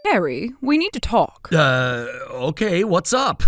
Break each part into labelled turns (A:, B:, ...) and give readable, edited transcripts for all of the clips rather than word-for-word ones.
A: Harry, we need to talk.
B: Okay, what's up?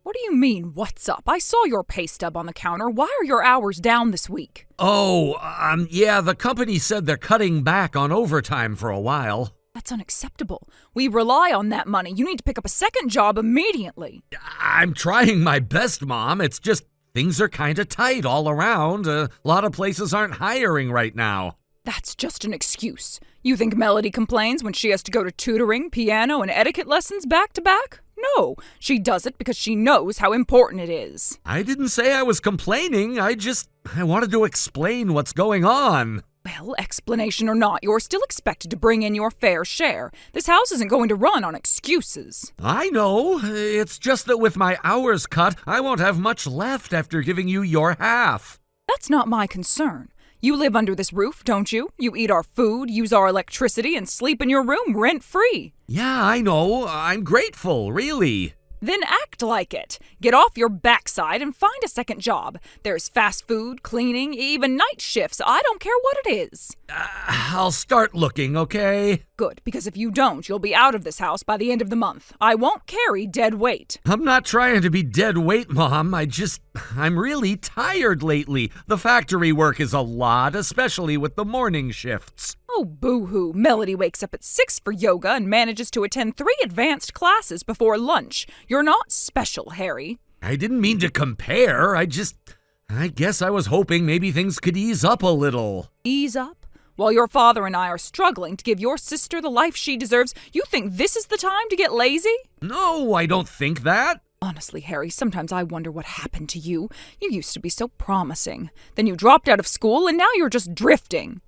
A: What do you mean, what's up? I saw your pay stub on the counter. Why are your hours down this week?
B: Yeah, the company said they're cutting back on overtime for a while.
A: That's unacceptable. We rely on that money. You need to pick up a second job immediately.
B: I'm trying my best, Mom. It's just things are kind of tight all around. A lot of places aren't hiring right now.
A: That's just an excuse. You think Melody complains when she has to go to tutoring, piano, and etiquette lessons back to back? No, she does it because she knows how important it is.
B: I didn't say I was complaining. I wanted to explain what's going on.
A: Well, explanation or not, you're still expected to bring in your fair share. This house isn't going to run on excuses.
B: I know. It's just that with my hours cut, I won't have much left after giving you your half.
A: That's not my concern. You live under this roof, don't you? You eat our food, use our electricity, and sleep in your room rent-free.
B: Yeah, I know. I'm grateful, really.
A: Then act like it. Get off your backside and find a second job. There's fast food, cleaning, even night shifts. I don't care what it is.
B: I'll start looking, okay?
A: Good, because if you don't, you'll be out of this house by the end of the month. I won't carry dead weight.
B: I'm not trying to be dead weight, Mom. I'm really tired lately. The factory work is a lot, especially with the morning shifts.
A: Oh, boo-hoo. Melody wakes up at 6 for yoga and manages to attend 3 advanced classes before lunch. You're not special, Harry.
B: I didn't mean to compare. I guess I was hoping maybe things could ease up a little.
A: Ease up? While your father and I are struggling to give your sister the life she deserves, you think this is the time to get lazy?
B: No, I don't think that.
A: Honestly, Harry, sometimes I wonder what happened to you. You used to be so promising. Then you dropped out of school and now you're just drifting.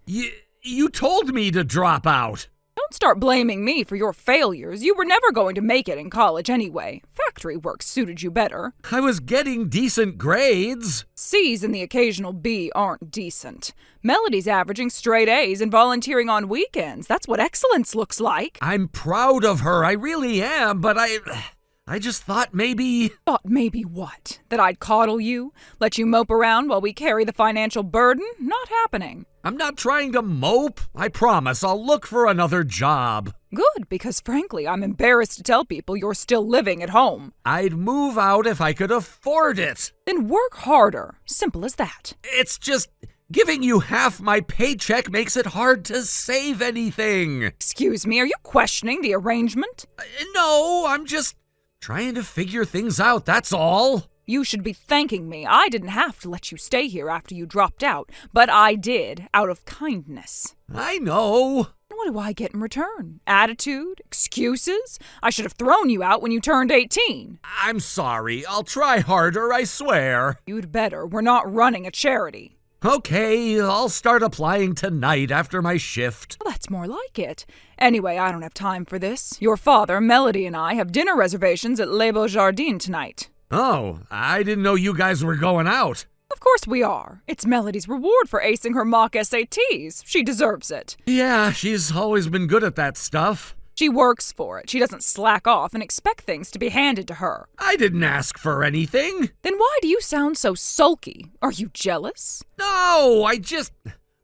B: You told me to drop out.
A: Don't start blaming me for your failures. You were never going to make it in college anyway. Factory work suited you better.
B: I was getting decent grades.
A: C's and the occasional B aren't decent. Melody's averaging straight A's and volunteering on weekends. That's what excellence looks like.
B: I'm proud of her. I really am, but I just thought maybe...
A: Thought maybe what? That I'd coddle you? Let you mope around while we carry the financial burden? Not happening.
B: I'm not trying to mope. I promise I'll look for another job.
A: Good, because frankly, I'm embarrassed to tell people you're still living at home.
B: I'd move out if I could afford it.
A: Then work harder. Simple as that.
B: It's just... giving you half my paycheck makes it hard to save anything.
A: Excuse me, are you questioning the arrangement?
B: No, I'm just... trying to figure things out, that's all.
A: You should be thanking me. I didn't have to let you stay here after you dropped out, but I did, out of kindness.
B: I know.
A: What do I get in return? Attitude? Excuses? I should have thrown you out when you turned 18.
B: I'm sorry. I'll try harder, I swear.
A: You'd better. We're not running a charity.
B: Okay, I'll start applying tonight after my shift.
A: Well, that's more like it. Anyway, I don't have time for this. Your father, Melody, and I have dinner reservations at Les Beaux Jardins tonight.
B: Oh, I didn't know you guys were going out.
A: Of course we are. It's Melody's reward for acing her mock SATs. She deserves it.
B: Yeah, she's always been good at that stuff.
A: She works for it. She doesn't slack off and expect things to be handed to her.
B: I didn't ask for anything.
A: Then why do you sound so sulky? Are you jealous?
B: No,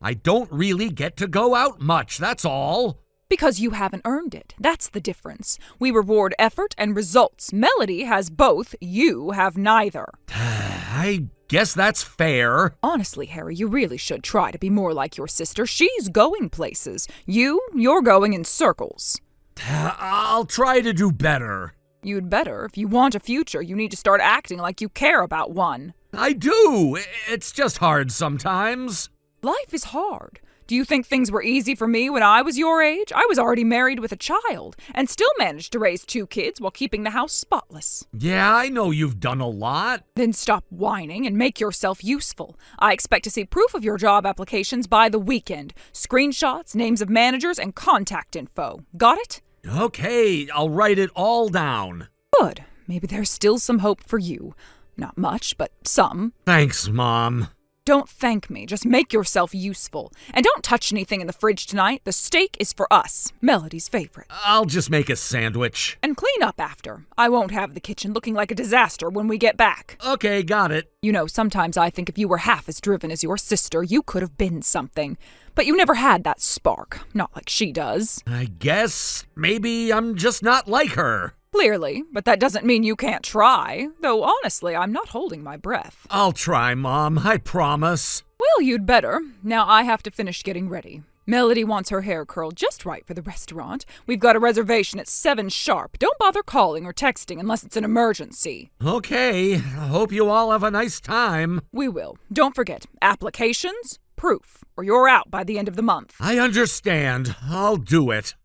B: I don't really get to go out much, that's all.
A: Because you haven't earned it. That's the difference. We reward effort and results. Melody has both. You have neither.
B: I guess that's fair.
A: Honestly, Harry, you really should try to be more like your sister. She's going places. You're going in circles.
B: I'll try to do better.
A: You'd better. If you want a future, you need to start acting like you care about one.
B: I do. It's just hard sometimes.
A: Life is hard. Do you think things were easy for me when I was your age? I was already married with a child and still managed to raise 2 kids while keeping the house spotless.
B: Yeah, I know you've done a lot.
A: Then stop whining and make yourself useful. I expect to see proof of your job applications by the weekend. Screenshots, names of managers, and contact info. Got it?
B: Okay, I'll write it all down.
A: Good. Maybe there's still some hope for you. Not much, but some.
B: Thanks, Mom.
A: Don't thank me, just make yourself useful. And don't touch anything in the fridge tonight. The steak is for us, Melody's favorite.
B: I'll just make a sandwich.
A: And clean up after. I won't have the kitchen looking like a disaster when we get back.
B: Okay, got it.
A: You know, sometimes I think if you were half as driven as your sister, you could have been something. But you never had that spark, not like she does.
B: I guess maybe I'm just not like her.
A: Clearly, but that doesn't mean you can't try. Though honestly, I'm not holding my breath.
B: I'll try, Mom, I promise.
A: Well, you'd better. Now I have to finish getting ready. Melody wants her hair curled just right for the restaurant. We've got a reservation at 7 sharp. Don't bother calling or texting unless it's an emergency.
B: Okay, I hope you all have a nice time.
A: We will. Don't forget, applications, proof, or you're out by the end of the month.
B: I understand. I'll do it.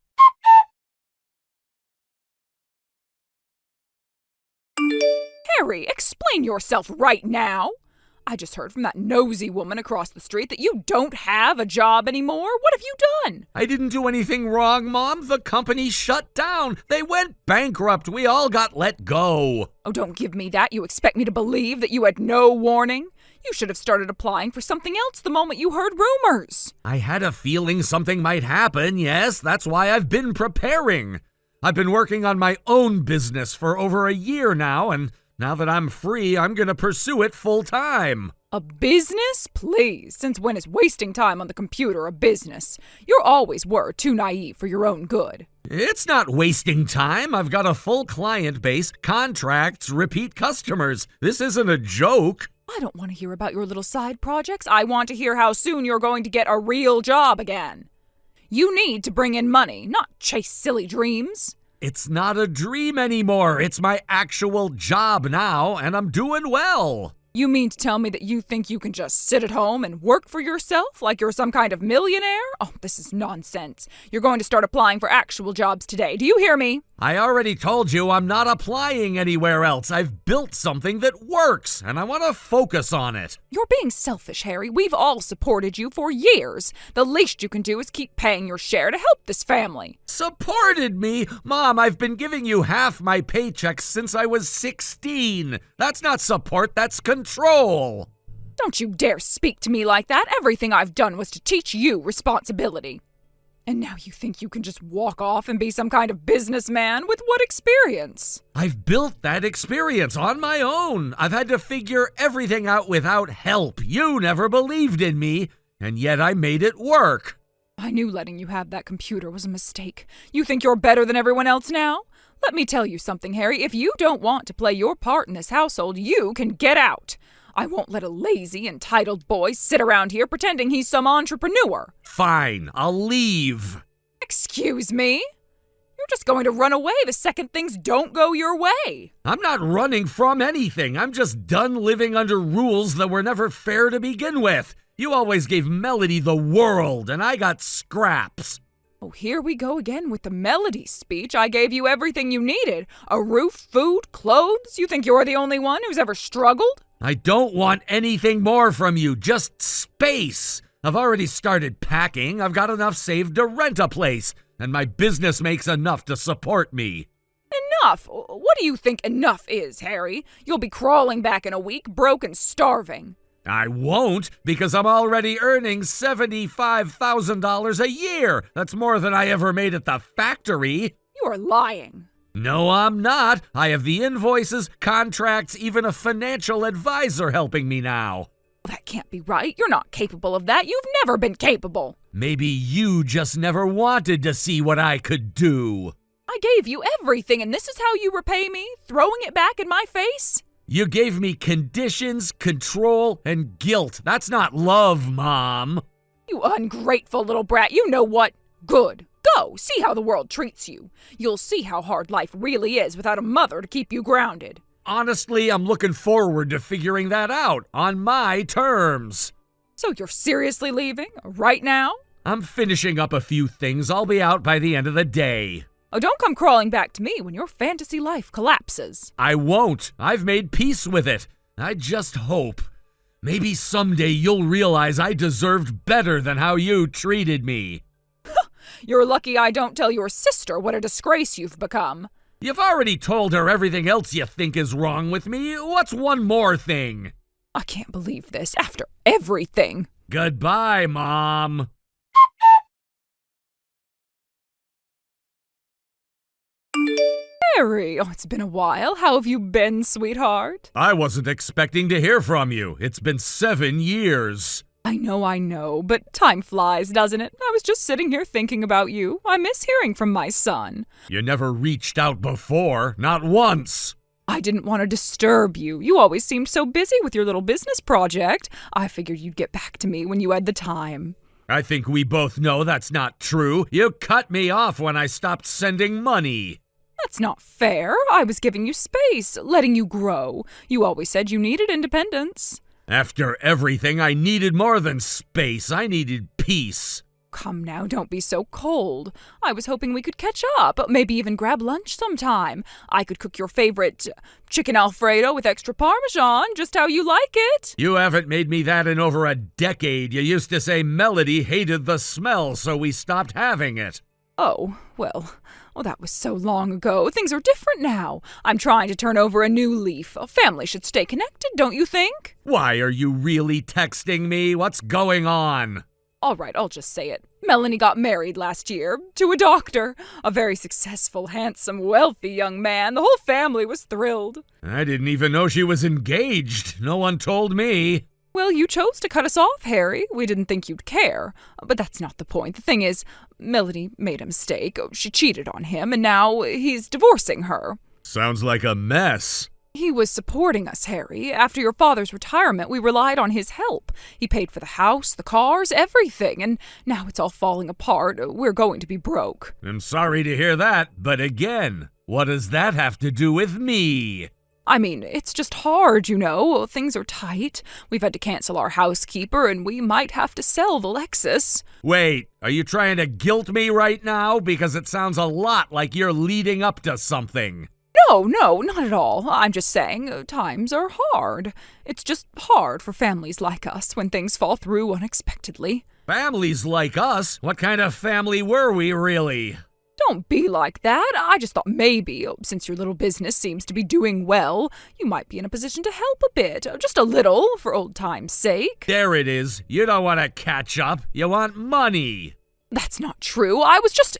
A: Harry, explain yourself right now. I just heard from that nosy woman across the street that you don't have a job anymore. What have you done?
B: I didn't do anything wrong, Mom. The company shut down. They went bankrupt. We all got let go.
A: Oh, don't give me that. You expect me to believe that you had no warning? You should have started applying for something else the moment you heard rumors.
B: I had a feeling something might happen, yes. That's why I've been preparing. I've been working on my own business for over a year now, and now that I'm free, I'm gonna pursue it full time.
A: A business? Please. Since when is wasting time on the computer a business? You always were too naive for your own good.
B: It's not wasting time. I've got a full client base, contracts, repeat customers. This isn't a joke.
A: I don't want to hear about your little side projects. I want to hear how soon you're going to get a real job again. You need to bring in money, not chase silly dreams.
B: It's not a dream anymore. It's my actual job now, and I'm doing well.
A: You mean to tell me that you think you can just sit at home and work for yourself like you're some kind of millionaire? Oh, this is nonsense. You're going to start applying for actual jobs today. Do you hear me?
B: I already told you I'm not applying anywhere else. I've built something that works, and I want to focus on it.
A: You're being selfish, Harry. We've all supported you for years. The least you can do is keep paying your share to help this family.
B: Supported me? Mom, I've been giving you half my paychecks since I was 16. That's not support, that's control.
A: Don't you dare speak to me like that. Everything I've done was to teach you responsibility. And now you think you can just walk off and be some kind of businessman? With what experience?
B: I've built that experience on my own. I've had to figure everything out without help. You never believed in me, and yet I made it work.
A: I knew letting you have that computer was a mistake. You think you're better than everyone else now? Let me tell you something, Harry. If you don't want to play your part in this household, you can get out. I won't let a lazy, entitled boy sit around here pretending he's some entrepreneur.
B: Fine, I'll leave.
A: Excuse me? You're just going to run away the second things don't go your way.
B: I'm not running from anything. I'm just done living under rules that were never fair to begin with. You always gave Melody the world, and I got scraps.
A: Oh, here we go again with the Melody speech. I gave you everything you needed. A roof, food, clothes. You think you're the only one who's ever struggled?
B: I don't want anything more from you, just space. I've already started packing. I've got enough saved to rent a place, and my business makes enough to support me.
A: Enough? What do you think enough is, Harry? You'll be crawling back in a week, broke and starving.
B: I won't, because I'm already earning $75,000 a year. That's more than I ever made at the factory.
A: You are lying.
B: No, I'm not. I have the invoices, contracts, even a financial advisor helping me now.
A: That can't be right. You're not capable of that. You've never been capable.
B: Maybe you just never wanted to see what I could do.
A: I gave you everything, and this is how you repay me? Throwing it back in my face?
B: You gave me conditions, control, and guilt. That's not love, Mom.
A: You ungrateful little brat. You know what? Good. Go. See how the world treats you. You'll see how hard life really is without a mother to keep you grounded.
B: Honestly, I'm looking forward to figuring that out on my terms.
A: So you're seriously leaving? Right now?
B: I'm finishing up a few things. I'll be out by the end of the day.
A: Oh, don't come crawling back to me when your fantasy life collapses.
B: I won't. I've made peace with it. I just hope. Maybe someday you'll realize I deserved better than how you treated me.
A: You're lucky I don't tell your sister what a disgrace you've become.
B: You've already told her everything else you think is wrong with me. What's one more thing?
A: I can't believe this, after everything.
B: Goodbye, Mom.
A: Harry, it's been a while. How have you been, sweetheart?
B: I wasn't expecting to hear from you. It's been 7 years.
A: I know, but time flies, doesn't it? I was just sitting here thinking about you. I miss hearing from my son.
B: You never reached out before, not once.
A: I didn't want to disturb you. You always seemed so busy with your little business project. I figured you'd get back to me when you had the time.
B: I think we both know that's not true. You cut me off when I stopped sending money.
A: That's not fair. I was giving you space, letting you grow. You always said you needed independence.
B: After everything, I needed more than space. I needed peace.
A: Come now, don't be so cold. I was hoping we could catch up, maybe even grab lunch sometime. I could cook your favorite chicken Alfredo with extra Parmesan, just how you like it.
B: You haven't made me that in over a decade. You used to say Melody hated the smell, so we stopped having it.
A: Oh, well, that was so long ago. Things are different now. I'm trying to turn over a new leaf. A family should stay connected, don't you think?
B: Why are you really texting me? What's going on?
A: All right, I'll just say it. Melanie got married last year to a doctor. A very successful, handsome, wealthy young man. The whole family was thrilled.
B: I didn't even know she was engaged. No one told me.
A: Well, you chose to cut us off, Harry. We didn't think you'd care. But that's not the point. The thing is, Melody made a mistake. She cheated on him, and now he's divorcing her.
B: Sounds like a mess.
A: He was supporting us, Harry. After your father's retirement, we relied on his help. He paid for the house, the cars, everything, and now it's all falling apart. We're going to be broke.
B: I'm sorry to hear that, but again, what does that have to do with me?
A: I mean, it's just hard, you know. Things are tight. We've had to cancel our housekeeper, and we might have to sell the Lexus.
B: Wait, are you trying to guilt me right now? Because it sounds a lot like you're leading up to something.
A: No, not at all. I'm just saying, times are hard. It's just hard for families like us when things fall through unexpectedly.
B: Families like us? What kind of family were we, really?
A: Don't be like that. I just thought maybe, since your little business seems to be doing well, you might be in a position to help a bit. Just a little, for old time's sake.
B: There it is. You don't want to catch up. You want money.
A: That's not true. I was just...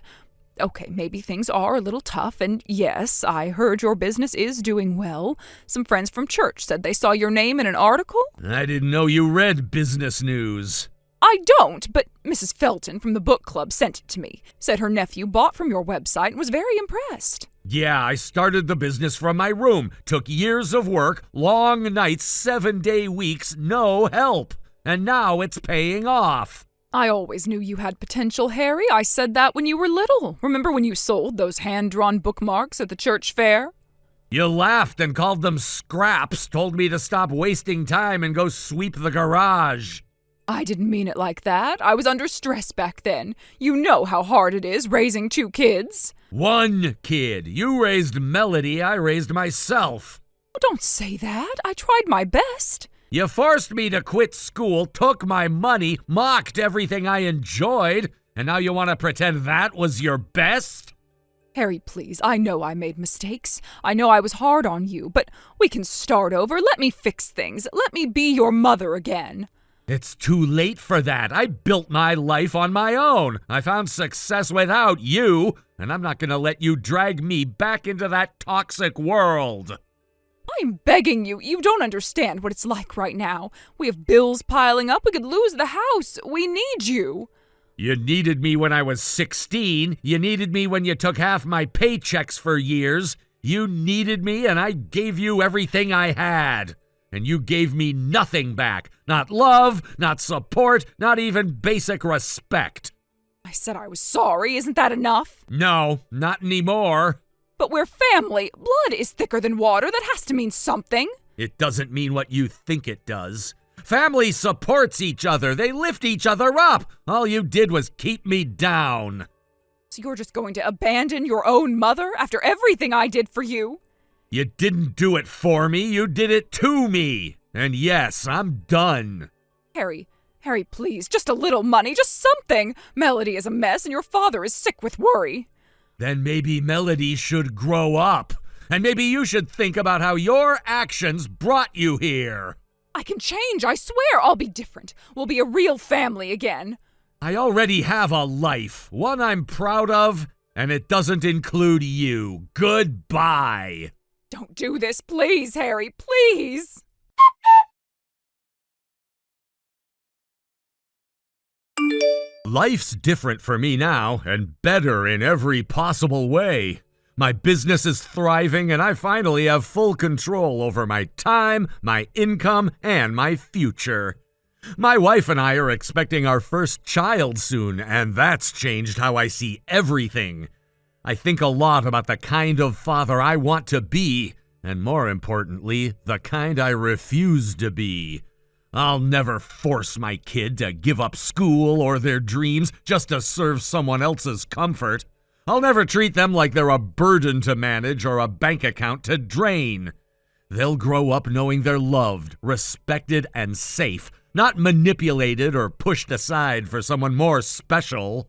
A: Okay, maybe things are a little tough, and yes, I heard your business is doing well. Some friends from church said they saw your name in an article.
B: I didn't know you read business news.
A: I don't, but Mrs. Felton from the book club sent it to me. Said her nephew bought from your website and was very impressed.
B: Yeah, I started the business from my room. Took years of work, long nights, 7-day weeks, no help. And now it's paying off.
A: I always knew you had potential, Harry. I said that when you were little. Remember when you sold those hand-drawn bookmarks at the church fair?
B: You laughed and called them scraps, told me to stop wasting time and go sweep the garage.
A: I didn't mean it like that. I was under stress back then. You know how hard it is raising 2 kids.
B: 1 kid. You raised Melody, I raised myself.
A: Don't say that. I tried my best.
B: You forced me to quit school, took my money, mocked everything I enjoyed, and now you want to pretend that was your best?
A: Harry, please, I know I made mistakes. I know I was hard on you, but we can start over. Let me fix things. Let me be your mother again.
B: It's too late for that. I built my life on my own. I found success without you, and I'm not going to let you drag me back into that toxic world.
A: I'm begging you. You don't understand what it's like right now. We have bills piling up. We could lose the house. We need you.
B: You needed me when I was 16. You needed me when you took half my paychecks for years. You needed me, and I gave you everything I had. And you gave me nothing back. Not love, not support, not even basic respect.
A: I said I was sorry. Isn't that enough?
B: No, not anymore.
A: But we're family. Blood is thicker than water. That has to mean something.
B: It doesn't mean what you think it does. Family supports each other. They lift each other up. All you did was keep me down.
A: So you're just going to abandon your own mother after everything I did for you?
B: You didn't do it for me. You did it to me. And yes, I'm done.
A: Harry, please. Just a little money. Just something. Melody is a mess and your father is sick with worry.
B: Then maybe Melody should grow up. And maybe you should think about how your actions brought you here.
A: I can change, I swear I'll be different. We'll be a real family again.
B: I already have a life, one I'm proud of, and it doesn't include you. Goodbye.
A: Don't do this, please, Harry, please.
B: Life's different for me now, and better in every possible way. My business is thriving, and I finally have full control over my time, my income, and my future. My wife and I are expecting our first child soon, and that's changed how I see everything. I think a lot about the kind of father I want to be, and more importantly, the kind I refuse to be. I'll never force my kid to give up school or their dreams just to serve someone else's comfort. I'll never treat them like they're a burden to manage or a bank account to drain. They'll grow up knowing they're loved, respected, and safe, not manipulated or pushed aside for someone more special.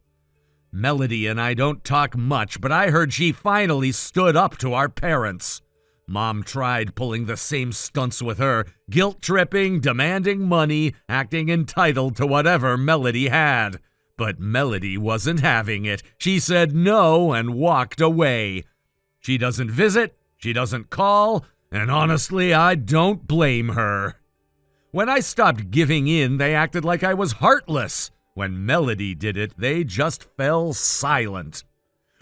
B: Melody and I don't talk much, but I heard she finally stood up to our parents. Mom tried pulling the same stunts with her, guilt-tripping, demanding money, acting entitled to whatever Melody had. But Melody wasn't having it. She said no and walked away. She doesn't visit, she doesn't call, and honestly, I don't blame her. When I stopped giving in, they acted like I was heartless. When Melody did it, they just fell silent.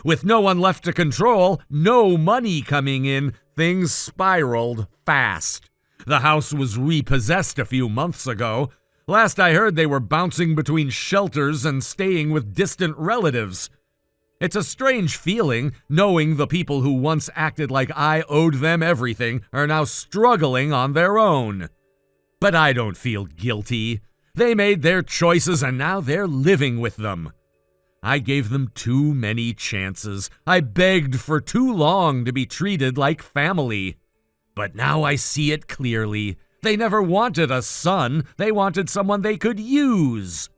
B: With no one left to control, no money coming in, things spiraled fast. The house was repossessed a few months ago. Last I heard, they were bouncing between shelters and staying with distant relatives. It's a strange feeling, knowing the people who once acted like I owed them everything are now struggling on their own. But I don't feel guilty. They made their choices and now they're living with them. I gave them too many chances. I begged for too long to be treated like family. But now I see it clearly. They never wanted a son. They wanted someone they could use.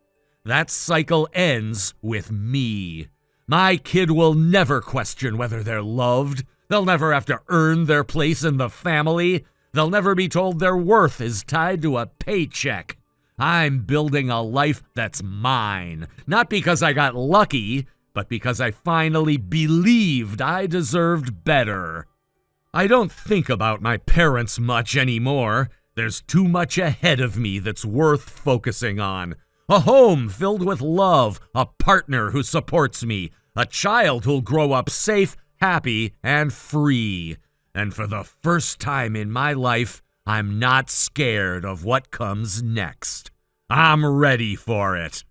B: That cycle ends with me. My kid will never question whether they're loved. They'll never have to earn their place in the family. They'll never be told their worth is tied to a paycheck. I'm building a life that's mine, not because I got lucky, but because I finally believed I deserved better. I don't think about my parents much anymore. There's too much ahead of me that's worth focusing on. A home filled with love, a partner who supports me, a child who'll grow up safe, happy, and free. And for the first time in my life, I'm not scared of what comes next. I'm ready for it.